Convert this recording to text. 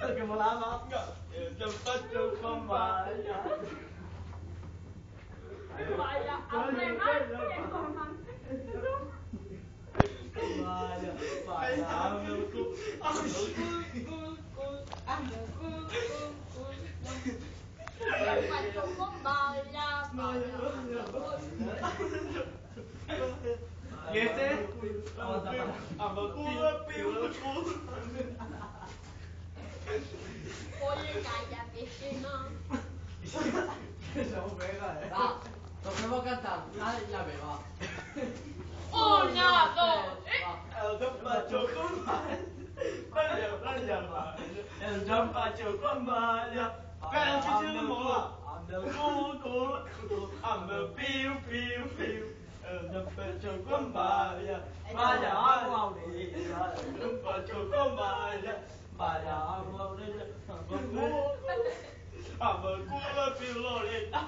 Que volava. Yo faccio con Maya. Vaya, alemán y comán. Maya, Maya, meu cu. Faccio con Maya, Maya. Y este, I'm a piu. Oye, cállate, que no. Siamo bella, Va, dobbiamo cantare. La beva. Una, dos, Yo faccio con Maya. Yo faccio con Maya. Non ci siamo molla. I'm a piu. Yo faccio con Maya. Maya, yo faccio con Maya. Maya, I'm a culo più loretta.